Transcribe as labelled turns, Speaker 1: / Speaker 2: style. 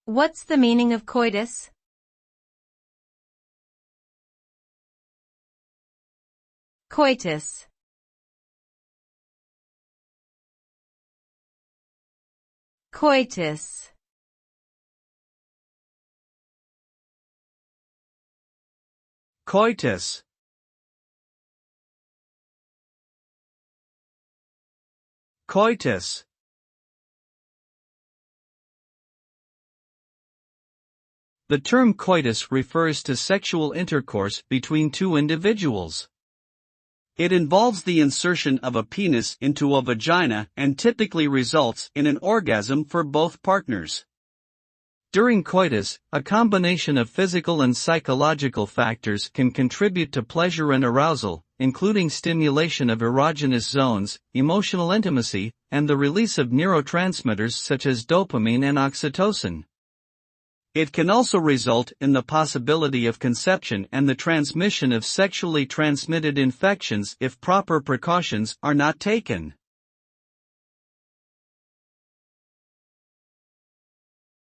Speaker 1: What's the meaning of coitus? Coitus. Coitus.
Speaker 2: Coitus. Coitus. The term coitus refers to sexual intercourse between two individuals. It involves the insertion of a penis into a vagina and typically results in an orgasm for both partners. During coitus, a combination of physical and psychological factors can contribute to pleasure and arousal, including stimulation of erogenous zones, emotional intimacy, and the release of neurotransmitters such as dopamine and oxytocin. It can also result in the possibility of conception and the transmission of sexually transmitted infections if proper precautions are not taken.